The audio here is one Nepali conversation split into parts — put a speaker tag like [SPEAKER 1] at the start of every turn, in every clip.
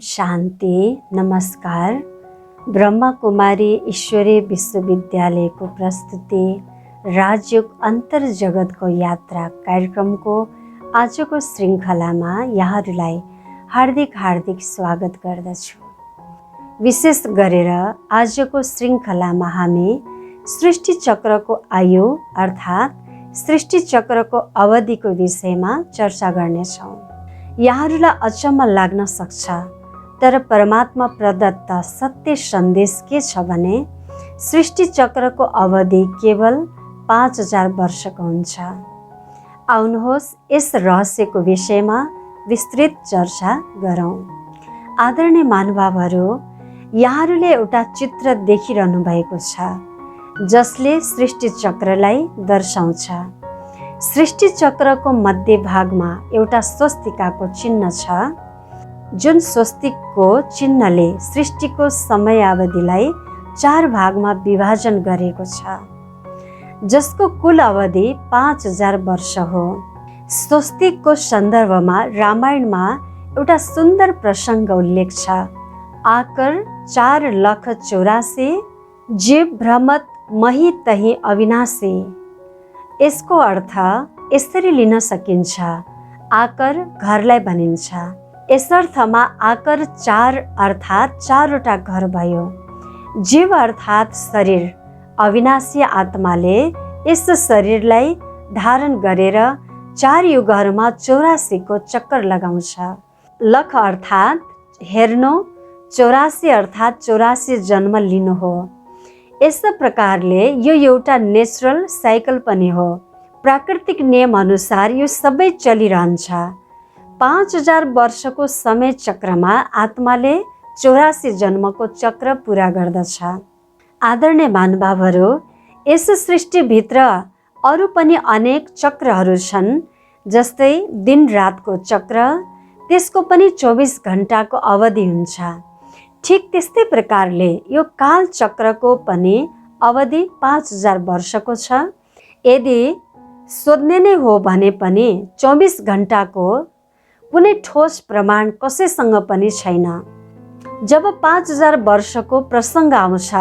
[SPEAKER 1] शान्ति। नमस्कार। ब्रह्मा कुमारी ईश्वरीय विश्वविद्यालयको प्रस्तुति राजयोग अन्तर जगतको यात्रा कार्यक्रमको आजको श्रृङ्खलामा यहाँहरूलाई हार्दिक स्वागत गर्दछु। विशेष गरेर आजको श्रृङ्खलामा हामी सृष्टि चक्रको आयु अर्थात् सृष्टि चक्रको अवधिको विषयमा चर्चा गर्नेछौँ। यहाँहरूलाई अचम्म लाग्न सक्छ, तर परमात्मा प्रदत्त सत्य सन्देश के छ भने सृष्टि चक्रको अवधि केवल 5000 वर्षको हुन्छ। आउनुहोस् यस रहस्यको विषयमा विस्तृत चर्चा गरौँ। आदरणीय महानुभावहरू, यहाँहरूले एउटा चित्र देखिरहनु भएको छ जसले सृष्टि चक्रलाई दर्शाउँछ। सृष्टि चक्रको मध्य भागमा एउटा स्वस्तिकाको चिन्ह छ, जुन स्वस्तिकको चिन्हले सृष्टिको समयावधिलाई 4 भागमा विभाजन गरेको छ, जसको कुल अवधि 5000 वर्ष हो। स्वस्तिकको सन्दर्भमा रामायणमा एउटा सुन्दर प्रसङ्ग उल्लेख छ। आकर 4,84,000 जीव भ्रमत मही तही अविनाशी। यसको अर्थ यसरी लिन सकिन्छ, आकर घरलाई भनिन्छ। यस अर्थमा आकर 4 अर्थात् 4वटा घर भयो। जीव अर्थात् शरीर, अविनाशी आत्माले यस शरीरलाई धारण गरेर 4 युगहरूमा 84 को चक्कर लगाउँछ। लख अर्थात् हेर्नु, 84 अर्थात् 84 जन्म लिनु हो। यस प्रकारले यो एउटा नेचुरल साइकल पनि हो। प्राकृतिक नियम अनुसार यो सबै चलिरहन्छ। 5000 वर्षको समय चक्रमा आत्माले 84 जन्मको चक्र पुरा गर्दछ। आदरणीय महानुभावहरू, यस सृष्टिभित्र अरू पनि अनेक चक्रहरू छन्, जस्तै दिन रातको चक्र, त्यसको पनि 24 घण्टाको अवधि हुन्छ। ठिक त्यस्तै प्रकारले यो काल चक्रको पनि अवधि 5000 वर्षको छ। यदि सोध्ने नै हो भने पनि 24 घण्टाको कुनै ठोस प्रमाण कसैसँग पनि छैन। जब 5000 वर्षको प्रसङ्ग आउँछ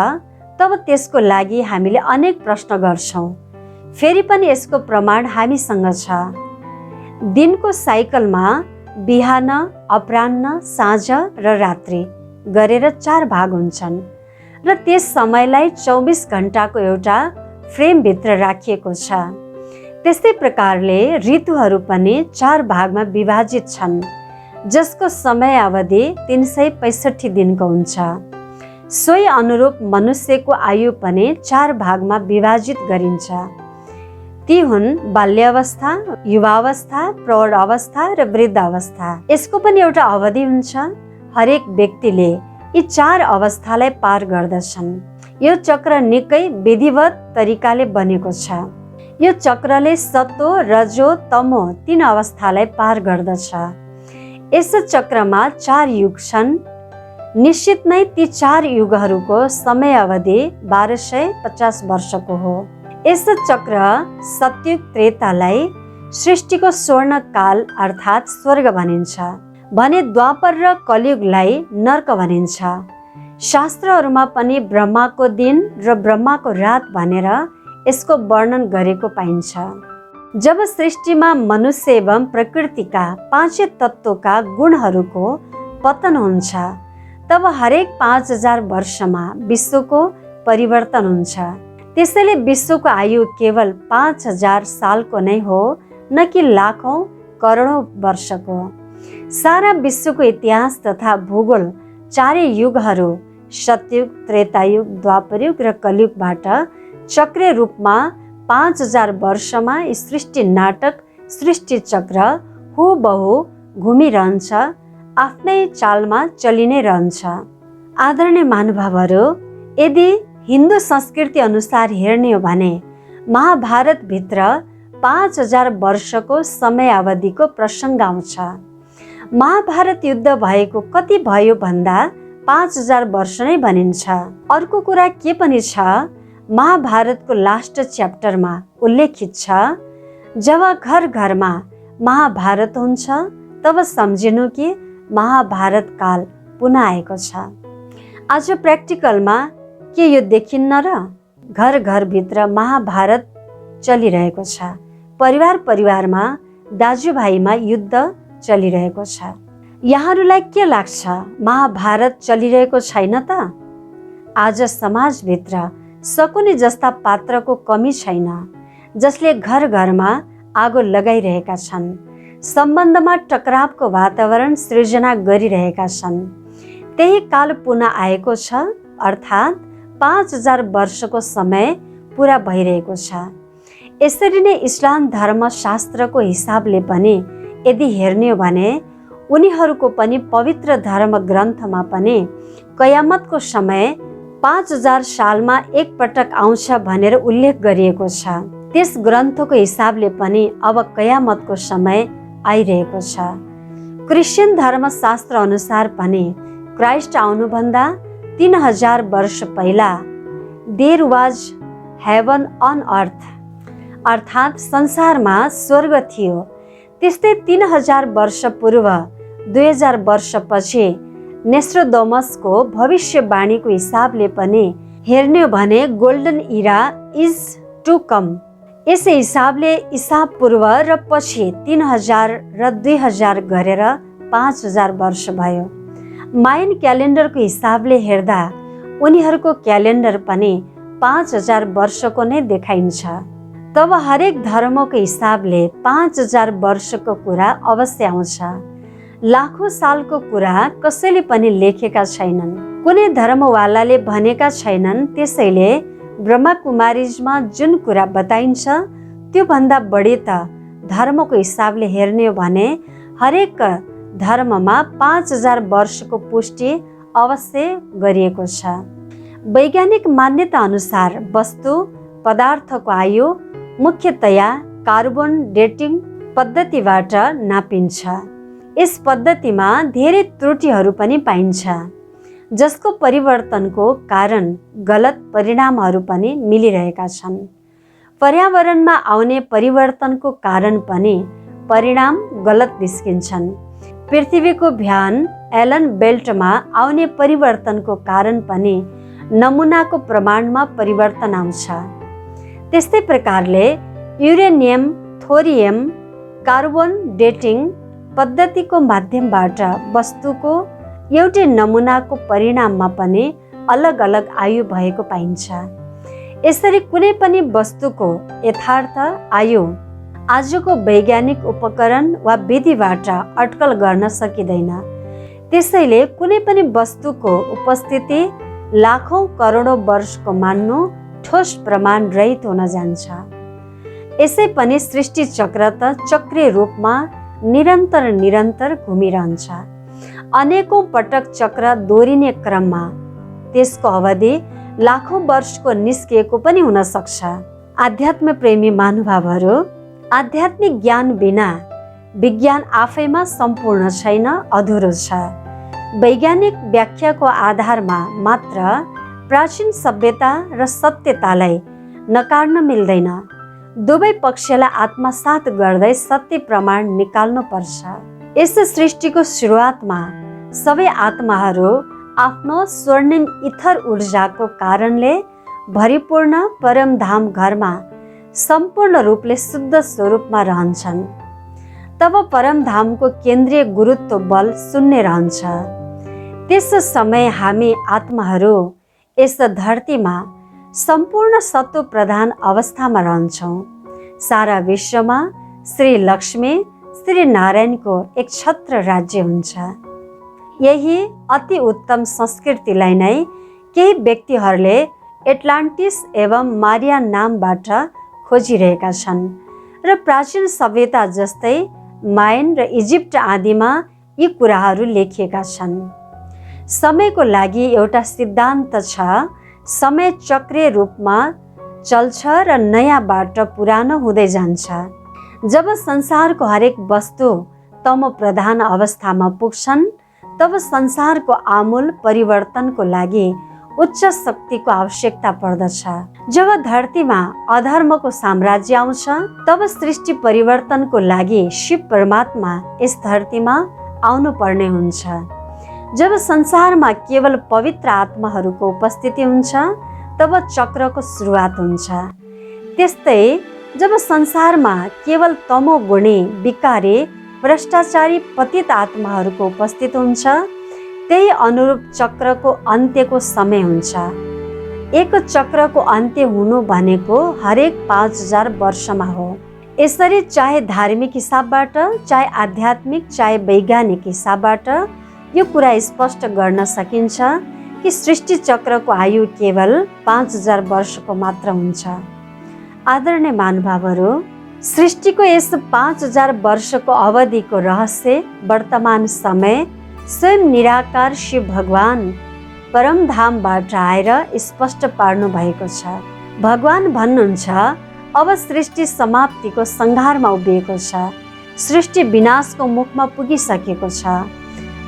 [SPEAKER 1] तब त्यसको लागि हामीले अनेक प्रश्न गर्छौँ। फेरि पनि यसको प्रमाण हामीसँग छ। दिनको साइकलमा बिहान, अपराह्न, साँझ र रात्रि गरेर 4 भाग हुन्छन् र त्यस समयलाई 24 घण्टाको एउटा फ्रेमभित्र राखिएको छ। त्यस्तै प्रकारले ऋतुहरू पनि 4 भागमा विभाजित छन्, जसको समय अवधि 365 दिनको हुन्छ। सोही अनुरूप मनुष्यको आयु पनि 4 भागमा विभाजित गरिन्छ। ती हुन् बाल्यावस्था, युवावस्था, प्रौढ अवस्था र वृद्ध अवस्था। यसको पनि एउटा अवधि हुन्छ। हरेक व्यक्तिले यी 4 अवस्थालाई पार गर्दछन्। यो चक्र निकै विधिवत तरिकाले बनेको छ। यो चक्रले सतो, रजो, तमो 3 अवस्थालाई पार गर्दछ। यस चक्रमा 4 युग छन्। निश्चित नै ती 4 युगहरूको समय अवधि 1250 वर्षको हो। यस चक्र सतयुग त्रेतालाई सृष्टिको स्वर्ण काल अर्थात् स्वर्ग भनिन्छ भने द्वापर र कलियुगलाई नर्क भनिन्छ। शास्त्रहरूमा पनि ब्रह्माको दिन र ब्रह्माको रात भनेर यसको वर्णन गरेको पाइन्छ। जब सृष्टिमा मनुष्य एवं प्रकृतिका 5 तत्त्वका गुणहरूको पतन हुन्छ, तब हरेक 5000 वर्षमा विश्वको परिवर्तन हुन्छ। त्यसैले विश्वको आयु केवल 5000 सालको नै हो, न कि लाखौं करोडौं वर्षको। सारा विश्वको इतिहास तथा भूगोल 4 युगहरू सतयुग, त्रेतायुग, द्वापरयुग र कलियुगबाट चक्रे रूपमा 5000 वर्षमा सृष्टि नाटक, सृष्टि चक्र हुबहु घुमिरहन्छ, आफ्नै चालमा चलि नै रहन्छ। आदरणीय महानुभावहरू, यदि हिन्दू संस्कृति अनुसार हेर्ने हो भने महाभारतभित्र 5000 वर्षको समय अवधिको प्रसङ्ग आउँछ। महाभारत युद्ध भएको कति भयो भन्दा 5000 वर्ष नै भनिन्छ। अर्को कुरा के पनि छ, महाभारतको लास्ट च्याप्टरमा उल्लेखित छ, जब घर घरमा महाभारत हुन्छ तब सम्झिनु कि महाभारत काल पुनः आएको छ। आज प्र्याक्टिकलमा के यो देखिन्न र? घर घरभित्र महाभारत चलिरहेको छ। परिवार परिवारमा दाजुभाइमा युद्ध चलिरहेको छ। यहाँहरूलाई के लाग्छ महाभारत चलिरहेको छैन त? आज समाजभित्र शकुनी जस्ता पात्रको कमी छैन, जसले घर घरमा आगो लगाइरहेका छन्, सम्बन्धमा टकरावको वातावरण सृजना गरिरहेका छन्। त्यही काल पुनः आएको छ, अर्थात् 5000 वर्षको समय पुरा भइरहेको छ। यसरी नै इस्लाम धर्मशास्त्रको हिसाबले पनि यदि हेर्ने हो भने उनीहरूको पनि पवित्र धर्म ग्रन्थमा पनि कयामतको समय 5000 सालमा एकपटक आउँछ भनेर उल्लेख गरिएको छ। त्यस ग्रन्थको हिसाबले पनि अब कयामतको समय आइरहेको छ। क्रिस्चियन धर्मशास्त्र अनुसार पनि क्राइस्ट आउनुभन्दा 3000 वर्ष पहिला देयर वाज हेभन अन अर्थ, अर्थात् संसारमा स्वर्ग थियो। त्यस्तै 3000 वर्ष पूर्व 2000 वर्षपछि नेस्ट्रोडोमसको भविष्यवाणीको हिसाबले पनि हेर्ने हो भने golden era is to come. यसै हिसाबले ईसा पूर्व र पछि 3000 र 2000 गरेर 5000 वर्ष भयो। मायन क्यालेन्डरको हिसाबले हेर्दा उनीहरूको क्यालेन्डर पनि 5000 वर्षको नै देखाइन्छ। तब हरेक धर्मको हिसाबले 5000 वर्षको कुरा अवश्य आउँछ। लाखौं सालको कुरा कसैले पनि लेखेका छैनन्, कुनै धर्मवालाले भनेका छैनन्। त्यसैले ब्रह्मकुमारीजमा जुन कुरा बताइन्छ त्यो भन्दा बढी त धर्मको हिसाबले हेर्ने हो भने हरेक धर्ममा 5000 वर्षको पुष्टि अवश्य गरिएको छ। वैज्ञानिक मान्यता अनुसार वस्तु पदार्थको आयु मुख्यतया कार्बन डेटिङ पद्धतिबाट नापिन्छ। यस पद्धतिमा धेरै त्रुटिहरू पनि पाइन्छ, जसको परिवर्तनको कारण गलत परिणामहरू पनि मिलिरहेका छन्। पर्यावरणमा आउने परिवर्तनको कारण पनि परिणाम गलत निस्किन्छन्। पृथ्वीको भ्यान एलन बेल्टमा आउने परिवर्तनको कारण पनि नमुनाको प्रमाणमा परिवर्तन आउँछ। त्यस्तै प्रकारले युरेनियम थोरियम कार्बन डेटिङ पद्धतिको माध्यमबाट वस्तुको एउटै नमुनाको परिणाममा पनि अलग अलग आयु भएको पाइन्छ। यसरी कुनै पनि वस्तुको यथार्थ आयु आजको वैज्ञानिक उपकरण वा विधिबाट अट्कल गर्न सकिँदैन। त्यसैले कुनै पनि वस्तुको उपस्थिति लाखौं करोडौं वर्षको मान्नु ठोस प्रमाण रहित हुन जान्छ। यसै पनि सृष्टि चक्र त चक्रीय रूपमा निरन्तर घुमिरहन्छ। अनेकौं पटक चक्र दोहोरिने क्रममा त्यसको अवधि लाखौं वर्षको निस्किएको पनि हुन सक्छ। आध्यात्म प्रेमी महानुभावहरू, आध्यात्मिक ज्ञान बिना विज्ञान आफैमा सम्पूर्ण छैन, अधुरो छ। वैज्ञानिक व्याख्याको आधारमा मात्र प्राचीन सभ्यता र सत्यतालाई नकार्न मिल्दैन। दुवै पक्षलाई आत्मसात गर्दै सत्य प्रमाण निकाल्नु पर्छ। यस सृष्टिको सुरुवातमा सबै आत्माहरू आफ्नो स्वर्णिम इथर ऊर्जाको कारणले भरिपूर्ण परमधाम घरमा सम्पूर्ण रूपले शुद्ध स्वरूपमा रहन्छन्। तब परमधामको केन्द्रीय गुरुत्व बल शून्य रहन्छ। त्यस समय हामी आत्माहरू यस धरतीमा सम्पूर्ण सत्व प्रधान अवस्थामा रहन्छौँ। सारा विश्वमा श्री लक्ष्मी श्री नारायणको एक छत्र राज्य हुन्छ। यही अति उत्तम संस्कृतिलाई नै केही व्यक्तिहरूले एटलान्टिस एवं मारिया नामबाट खोजिरहेका छन् र प्राचीन सभ्यता जस्तै मायन र इजिप्ट आदिमा यी कुराहरू लेखिएका छन्। समयको लागि एउटा सिद्धान्त छ, समय चक्रीय रूपमा चल्छ र नयाँबाट पुरानो हुँदै जान्छ। जब संसारको हरेक वस्तु तमो प्रधान अवस्थामा पुग्छन् तब संसारको आमूल परिवर्तनको लागि उच्च शक्तिको आवश्यकता पर्दछ। जब धरतीमा अधर्मको साम्राज्य आउँछ तब सृष्टि परिवर्तनको लागि शिव परमात्मा यस धरतीमा आउनु पर्ने हुन्छ। जब संसारमा केवल पवित्र आत्माहरूको उपस्थिति हुन्छ तब चक्रको सुरुवात हुन्छ। त्यस्तै जब संसारमा केवल तमोगुणी, विकारी, भ्रष्टाचारी, पतित आत्माहरूको उपस्थित हुन्छ त्यही अनुरूप चक्रको अन्त्यको समय हुन्छ। एक चक्रको अन्त्य हुनु भनेको हरेक 5000 वर्षमा हो। यसरी चाहे धार्मिक हिसाबबाट, चाहे आध्यात्मिक, चाहे वैज्ञानिक हिसाबबाट यो कुरा स्पष्ट गर्न सकिन्छ कि सृष्टि चक्रको आयु केवल 5000 वर्षको मात्र हुन्छ। आदरणीय महानुभावहरू, सृष्टिको यस 5000 वर्षको अवधिको रहस्य वर्तमान समय स्वयं निराकार शिव भगवान परमधामबाट आएर स्पष्ट पार्नु भएको छ। भगवान भन्नुहुन्छ, अब सृष्टि समाप्तिको संघारमा उभिएको छ, सृष्टि विनाशको मुखमा पुगिसकेको छ।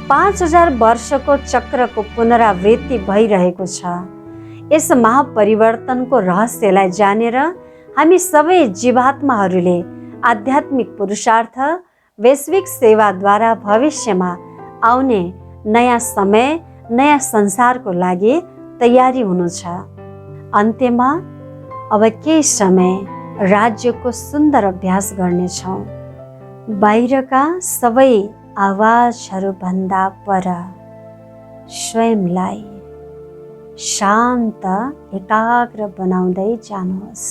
[SPEAKER 1] 5000 वर्षको चक्रको पुनरावृत्ति भइरहेको छ। यस महापरिवर्तनको रहस्यलाई जानेर हामी सबै जीवात्माहरूले आध्यात्मिक पुरुषार्थ, वैश्विक सेवाद्वारा भविष्यमा आउने नयाँ समय, नयाँ संसारको लागि तयारी हुनु छ। अन्त्यमा अब केही समय राज्यको सुन्दर अभ्यास गर्नेछौँ। बाहिरका सबै आवाजहरूभन्दा पर स्वयंलाई शान्त, एकाग्र बनाउँदै जानुहोस्।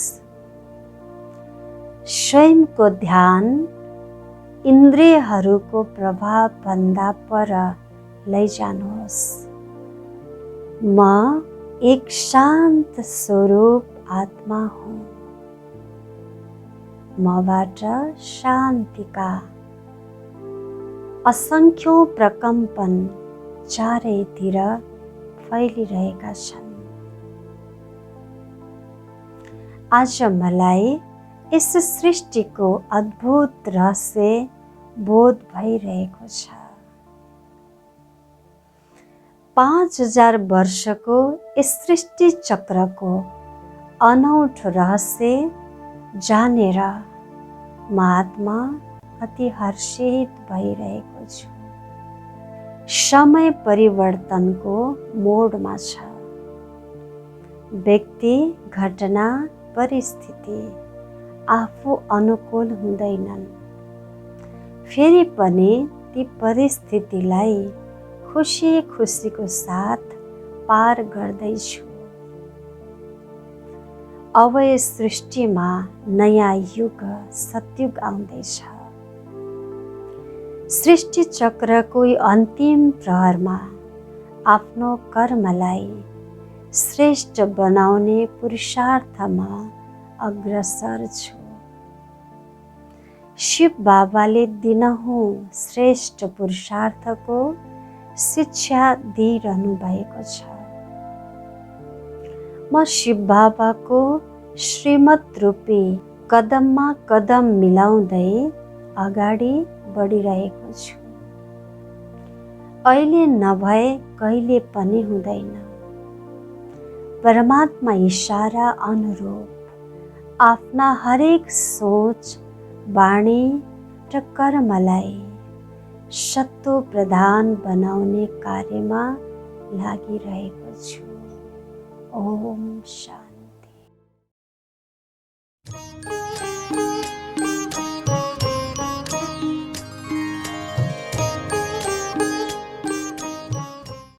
[SPEAKER 1] स्वयंको ध्यान इन्द्रियहरूको प्रभावभन्दा पर लैजानुहोस्। म एक शान्त स्वरूप आत्मा हुँ। मबाट शान्तिका असंख्यौं प्रकम्पन चारैतिर फैलिरहेका छन्। आज मलाई यस सृष्टिको अद्भुत रहस्य बोध भइरहेको छ। 5000 वर्षको यस सृष्टि चक्रको अनौठो रहस्य जानेर म आत्मा अति हर्षित भइरहेको छु। समय परिवर्तनको मोडमा छ। व्यक्ति, घटना, परिस्थिति आफू अनुकूल हुँदैनन्। फेरि पनि ती परिस्थितिलाई खुसी खुसीको साथ पार गर्दैछु। अब यस सृष्टिमा नयाँ युग, सतयुग आउँदैछ। सृष्टि चक्रको अन्तिम प्रहरमा आफ्नो कर्मलाई श्रेष्ठ बनाउने पुरुषार्थमा अग्रसर छु। शिव बाबाले दिनहुँ श्रेष्ठ पुरुषार्थको शिक्षा दिइरहनु भएको छ। म शिव बाबाको श्रीमत रूपी कदममा कदम मिलाउँदै अगाडि बढिरहेको छु। अहिले नभए कहिले पनि हुँदैन। परमात्मा इशारा अनुरूप आफ्ना हरेक सोच, वाणी र कर्मलाई सत्तो प्रधान बनाउने कार्यमा लागिरहेको छु। ओम शान्ति।